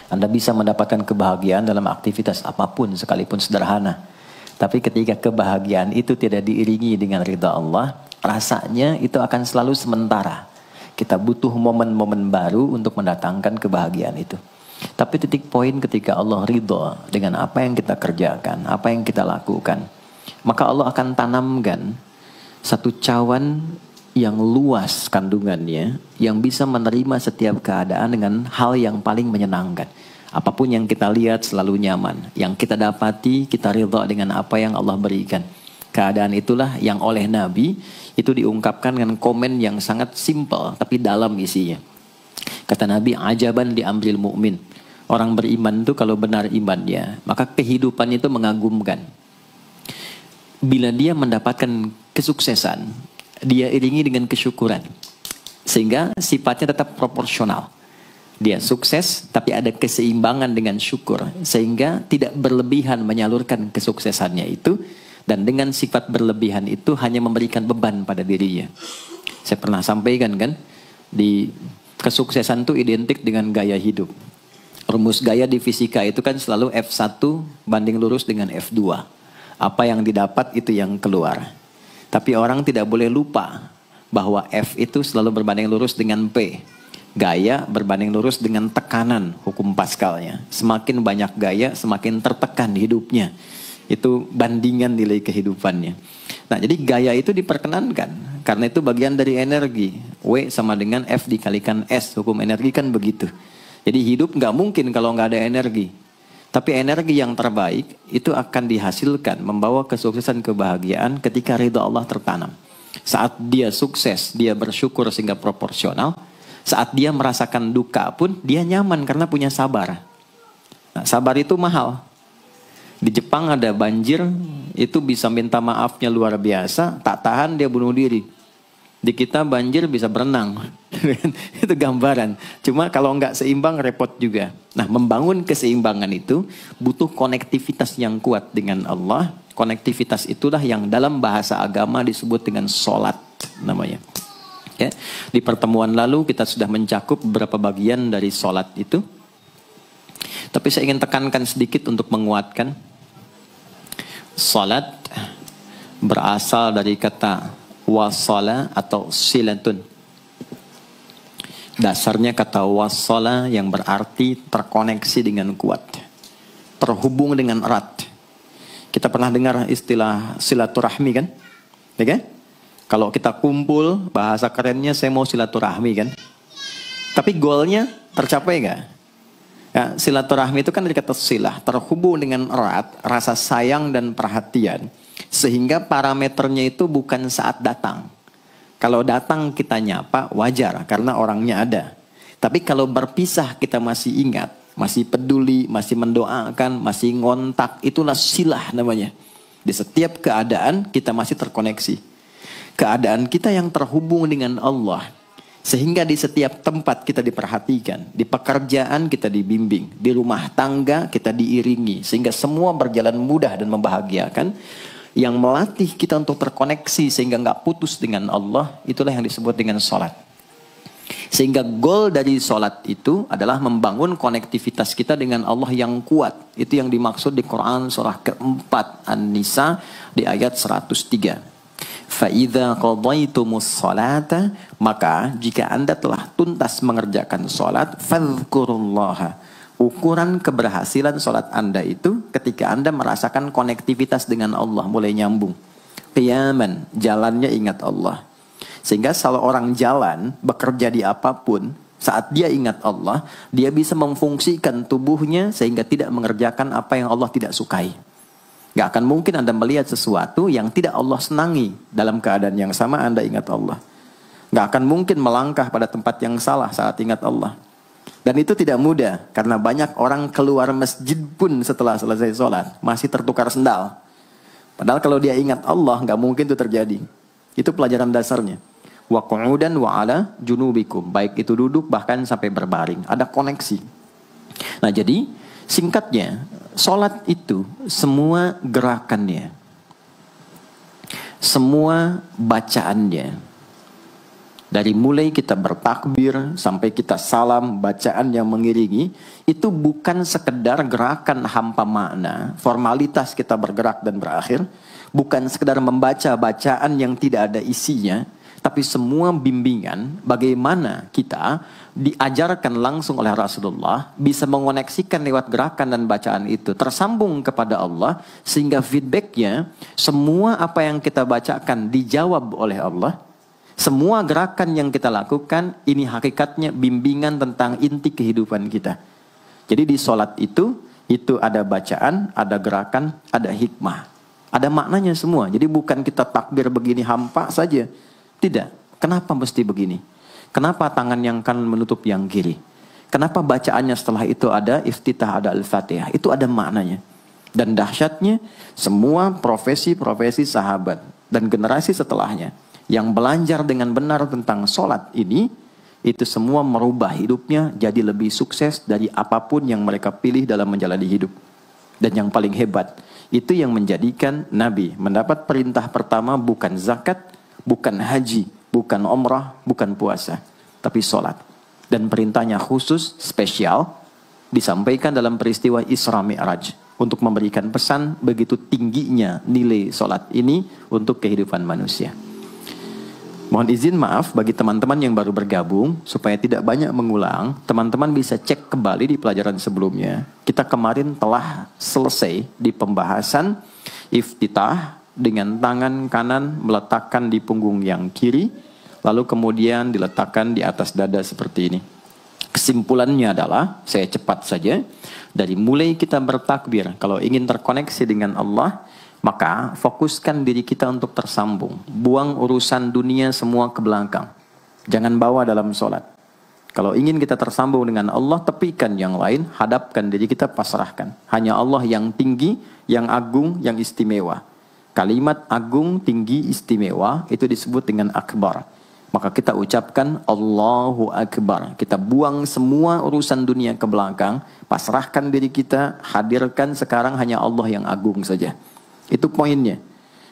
Anda bisa mendapatkan kebahagiaan dalam aktivitas apapun sekalipun sederhana. Tapi ketika kebahagiaan itu tidak diiringi dengan ridha Allah, rasanya itu akan selalu sementara. Kita butuh momen-momen baru untuk mendatangkan kebahagiaan itu. Tapi titik poin ketika Allah ridha dengan apa yang kita kerjakan, apa yang kita lakukan, maka Allah akan tanamkan satu cawan yang luas kandungannya, yang bisa menerima setiap keadaan dengan hal yang paling menyenangkan. Apapun yang kita lihat selalu nyaman. Yang kita dapati, kita ridha dengan apa yang Allah berikan. Keadaan itulah yang oleh Nabi itu diungkapkan dengan komen yang sangat simpel tapi dalam isinya. Kata Nabi, ajaban li amril mu'min. Orang beriman itu kalau benar imannya, maka kehidupan itu mengagumkan. Bila dia mendapatkan kesuksesan, dia iringi dengan kesyukuran. Sehingga sifatnya tetap proporsional. Dia sukses tapi ada keseimbangan dengan syukur. Sehingga tidak berlebihan menyalurkan kesuksesannya itu. Dan dengan sifat berlebihan itu hanya memberikan beban pada dirinya. Saya pernah sampaikan kan, di kesuksesan itu identik dengan gaya hidup. Rumus gaya di fisika itu kan selalu F1 banding lurus dengan F2. Apa yang didapat itu yang keluar. Tapi orang tidak boleh lupa bahwa F itu selalu berbanding lurus dengan P. Gaya berbanding lurus dengan tekanan, hukum Pascalnya. Semakin banyak gaya, semakin tertekan hidupnya. Itu bandingan nilai kehidupannya. Nah, jadi gaya itu diperkenankan. Karena itu bagian dari energi. W sama dengan F dikalikan S. Hukum energi kan begitu. Jadi hidup nggak mungkin kalau nggak ada energi. Tapi energi yang terbaik itu akan dihasilkan membawa kesuksesan kebahagiaan ketika ridha Allah tertanam. Saat dia sukses, dia bersyukur sehingga proporsional. Saat dia merasakan duka pun dia nyaman karena punya sabar. Nah, sabar itu mahal. Di Jepang ada banjir, itu bisa minta maafnya luar biasa, tak tahan dia bunuh diri. Di kita banjir bisa berenang. Itu gambaran. Cuma kalau nggak seimbang repot juga. Nah, membangun keseimbangan itu butuh konektivitas yang kuat dengan Allah. Konektivitas itulah yang dalam bahasa agama disebut dengan sholat namanya. Ya. Di pertemuan lalu kita sudah mencakup beberapa bagian dari sholat itu. Tapi saya ingin tekankan sedikit untuk menguatkan. Sholat berasal dari kata wasala atau silatun. Dasarnya kata wasala yang berarti terkoneksi dengan kuat. Terhubung dengan erat. Kita pernah dengar istilah silaturahmi kan? Ya kan? Kalau kita kumpul, bahasa kerennya saya mau silaturahmi kan? Tapi goalnya tercapai nggak? Ya, silaturahmi itu kan dari kata silah. Terhubung dengan erat, rasa sayang dan perhatian. Sehingga parameternya itu bukan saat datang. Kalau datang kita nyapa wajar karena orangnya ada. Tapi kalau berpisah kita masih ingat, masih peduli, masih mendoakan, masih ngontak, itulah silah namanya. Di setiap keadaan kita masih terkoneksi. Keadaan kita yang terhubung dengan Allah. Sehingga di setiap tempat kita diperhatikan. Di pekerjaan kita dibimbing. Di rumah tangga kita diiringi. Sehingga semua berjalan mudah dan membahagiakan. Yang melatih kita untuk terkoneksi sehingga nggak putus dengan Allah, itulah yang disebut dengan sholat. Sehingga goal dari sholat itu adalah membangun konektivitas kita dengan Allah yang kuat. Itu yang dimaksud di Quran surah keempat An-Nisa di ayat 103. فَإِذَا قَضَيْتُمُ الصَّلَاةَ maka jika anda telah tuntas mengerjakan sholat, فَاذْكُرُوا اللَّهَ. Ukuran keberhasilan sholat anda itu ketika anda merasakan konektivitas dengan Allah mulai nyambung. Qiyaman, jalannya ingat Allah. Sehingga kalau orang jalan, bekerja di apapun, saat dia ingat Allah, dia bisa memfungsikan tubuhnya sehingga tidak mengerjakan apa yang Allah tidak sukai. Gak akan mungkin anda melihat sesuatu yang tidak Allah senangi dalam keadaan yang sama anda ingat Allah. Gak akan mungkin melangkah pada tempat yang salah saat ingat Allah. Dan itu tidak mudah, karena banyak orang keluar masjid pun setelah selesai sholat, masih tertukar sendal. Padahal kalau dia ingat Allah, nggak mungkin itu terjadi. Itu pelajaran dasarnya. Wa qu'udan wa ala junubikum. Baik itu duduk, bahkan sampai berbaring. Ada koneksi. Nah jadi, singkatnya, sholat itu semua gerakannya, semua bacaannya, Dari mulai kita bertakbir sampai kita salam, bacaan yang mengiringi, itu bukan sekedar gerakan hampa makna, formalitas kita bergerak dan berakhir, bukan sekedar membaca bacaan yang tidak ada isinya, tapi semua bimbingan bagaimana kita diajarkan langsung oleh Rasulullah bisa mengoneksikan lewat gerakan dan bacaan itu tersambung kepada Allah, sehingga feedbacknya semua apa yang kita bacakan dijawab oleh Allah. Semua gerakan yang kita lakukan ini hakikatnya bimbingan tentang inti kehidupan kita. Jadi di sholat itu ada bacaan, ada gerakan, ada hikmah, ada maknanya semua. Jadi bukan kita takbir begini hampa saja. Tidak. Kenapa mesti begini? Kenapa tangan yang kanan menutup yang kiri? Kenapa bacaannya setelah itu ada iftitah, ada al-fatihah? Itu ada maknanya. Dan dahsyatnya semua profesi-profesi sahabat dan generasi setelahnya yang belajar dengan benar tentang sholat ini, itu semua merubah hidupnya jadi lebih sukses dari apapun yang mereka pilih dalam menjalani hidup. Dan yang paling hebat, itu yang menjadikan Nabi mendapat perintah pertama bukan zakat, bukan haji, bukan umrah, bukan puasa, tapi sholat. Dan perintahnya khusus, spesial, disampaikan dalam peristiwa Isra Mi'raj, untuk memberikan pesan begitu tingginya nilai sholat ini untuk kehidupan manusia. Mohon izin maaf bagi teman-teman yang baru bergabung, supaya tidak banyak mengulang, teman-teman bisa cek kembali di pelajaran sebelumnya. Kita kemarin telah selesai di pembahasan iftitah dengan tangan kanan meletakkan di punggung yang kiri, lalu kemudian diletakkan di atas dada seperti ini. Kesimpulannya adalah, saya cepat saja, dari mulai kita bertakbir, kalau ingin terkoneksi dengan Allah, maka fokuskan diri kita untuk tersambung. Buang urusan dunia semua ke belakang. Jangan bawa dalam sholat. Kalau ingin kita tersambung dengan Allah, tepikan yang lain, hadapkan diri kita, pasrahkan. Hanya Allah yang tinggi, yang agung, yang istimewa. Kalimat agung, tinggi, istimewa, itu disebut dengan akbar. Maka kita ucapkan Allahu Akbar. Kita buang semua urusan dunia ke belakang, pasrahkan diri kita, hadirkan sekarang hanya Allah yang agung saja. Itu poinnya.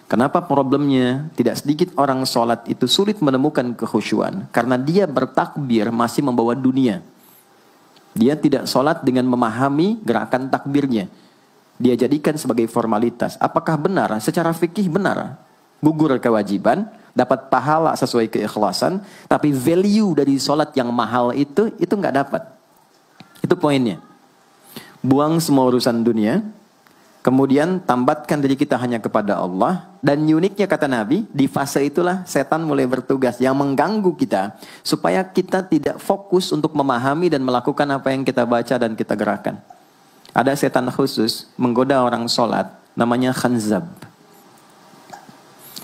Kenapa problemnya? Tidak sedikit orang sholat itu sulit menemukan kekhusyuan. Karena dia bertakbir masih membawa dunia. Dia tidak sholat dengan memahami gerakan takbirnya. Dia jadikan sebagai formalitas. Apakah benar? Secara fikih benar. Gugur kewajiban, dapat pahala sesuai keikhlasan. Tapi value dari sholat yang mahal itu nggak dapat. Itu poinnya. Buang semua urusan dunia. Kemudian tambatkan diri kita hanya kepada Allah. Dan uniknya kata Nabi, di fase itulah setan mulai bertugas yang mengganggu kita. Supaya kita tidak fokus untuk memahami dan melakukan apa yang kita baca dan kita gerakan. Ada setan khusus menggoda orang sholat, namanya khanzab.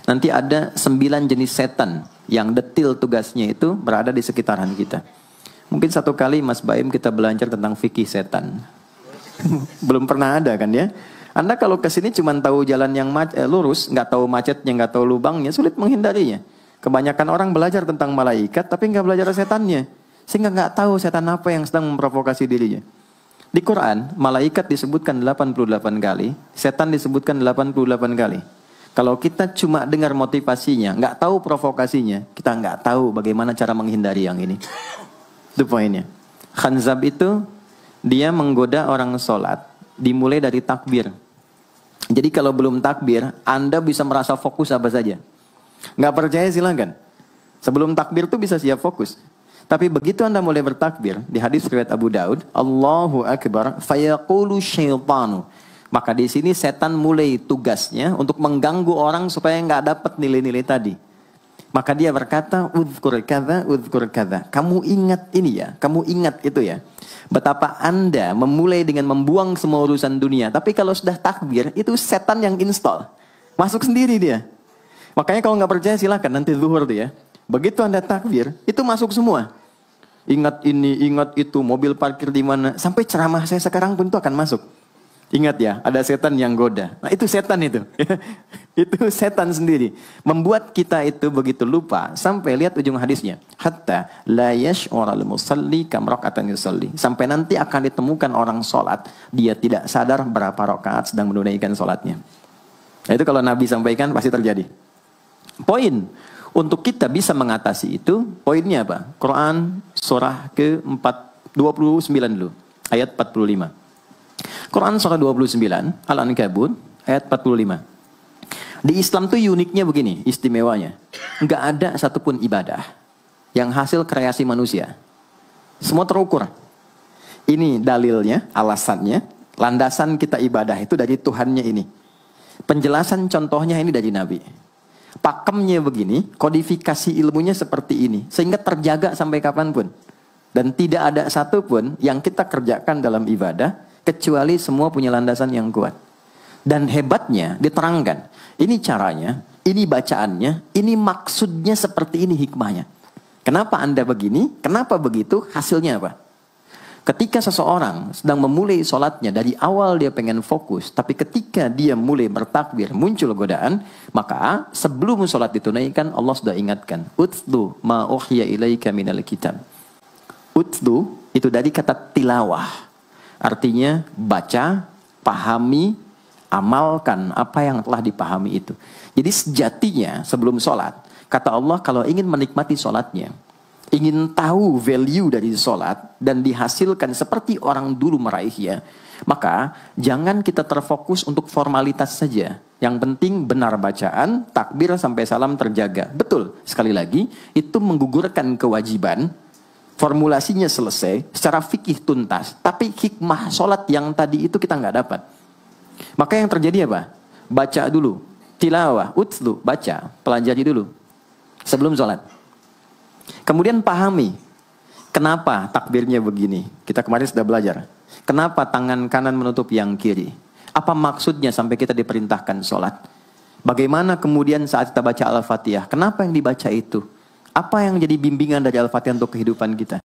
Nanti ada 9 jenis setan yang detil tugasnya itu berada di sekitaran kita. Mungkin satu kali Mas Baim kita belajar tentang fikih setan. Belum pernah ada kan ya? Anda kalau ke sini cuma tahu jalan yang lurus, nggak tahu macetnya, nggak tahu lubangnya, sulit menghindarinya. Kebanyakan orang belajar tentang malaikat, tapi nggak belajar setannya, sehingga nggak tahu setan apa yang sedang memprovokasi dirinya. Di Quran, malaikat disebutkan 88 kali, setan disebutkan 88 kali. Kalau kita cuma dengar motivasinya, nggak tahu provokasinya, kita nggak tahu bagaimana cara menghindari yang ini. Itu poinnya. Khanzab itu dia menggoda orang sholat, dimulai dari takbir. Jadi kalau belum takbir, Anda bisa merasa fokus apa saja. Nggak percaya silakan. Sebelum takbir tuh bisa siap fokus. Tapi begitu Anda mulai bertakbir, di hadis riwayat Abu Daud, Allahu Akbar, fayaqulu syaitanu. Maka di sini setan mulai tugasnya untuk mengganggu orang supaya nggak dapat nilai-nilai tadi. Maka dia berkata, udhkur kadza. Kamu ingat ini ya, kamu ingat itu ya. Betapa Anda memulai dengan membuang semua urusan dunia. Tapi kalau sudah takbir, itu setan yang install. Masuk sendiri dia. Makanya kalau nggak percaya silakan nanti zuhur tuh ya. Begitu Anda takbir, itu masuk semua. Ingat ini, ingat itu, mobil parkir di mana. Sampai ceramah saya sekarang pun itu akan masuk. Ingat ya, ada setan yang goda. Nah itu setan itu. Itu setan sendiri. Membuat kita itu begitu lupa. Sampai lihat ujung hadisnya. Hatta la yash'ural musalli kam raka'atan yusalli. Sampai nanti akan ditemukan orang sholat. Dia tidak sadar berapa rakaat sedang menunaikan sholatnya. Nah itu kalau Nabi sampaikan pasti terjadi. Poin. Untuk kita bisa mengatasi itu, poinnya apa? Quran surah ke-29 dulu, ayat 45. Quran surah 29, Al-Ankabut, ayat 45. Di Islam tuh uniknya begini, istimewanya. Nggak ada satupun ibadah yang hasil kreasi manusia. Semua terukur. Ini dalilnya, alasannya, landasan kita ibadah itu dari Tuhannya ini. Penjelasan contohnya ini dari Nabi. Pakemnya begini, kodifikasi ilmunya seperti ini. Sehingga terjaga sampai kapanpun. Dan tidak ada satupun yang kita kerjakan dalam ibadah, kecuali semua punya landasan yang kuat. Dan hebatnya diterangkan. Ini caranya, ini bacaannya, ini maksudnya seperti ini hikmahnya. Kenapa Anda begini? Kenapa begitu? Hasilnya apa? Ketika seseorang sedang memulai sholatnya, dari awal dia pengen fokus, tapi ketika dia mulai bertakbir, muncul godaan, maka sebelum sholat ditunaikan, Allah sudah ingatkan, Utlu ma uhya ilaika minal kitab. Utlu itu dari kata tilawah. Artinya baca, pahami, amalkan apa yang telah dipahami itu. Jadi sejatinya sebelum sholat, kata Allah kalau ingin menikmati sholatnya, ingin tahu value dari sholat dan dihasilkan seperti orang dulu meraihnya, maka jangan kita terfokus untuk formalitas saja. Yang penting benar bacaan, takbir sampai salam terjaga. Betul, sekali lagi, itu menggugurkan kewajiban, formulasinya selesai, secara fikih tuntas. Tapi hikmah sholat yang tadi itu kita nggak dapat. Maka yang terjadi apa? Baca dulu, tilawah, utlu, baca, pelajari dulu sebelum sholat. Kemudian pahami, kenapa takbirnya begini? Kita kemarin sudah belajar. Kenapa tangan kanan menutup yang kiri? Apa maksudnya sampai kita diperintahkan sholat? Bagaimana kemudian saat kita baca Al-Fatihah? Kenapa yang dibaca itu? Apa yang jadi bimbingan dari Al-Fatihah untuk kehidupan kita?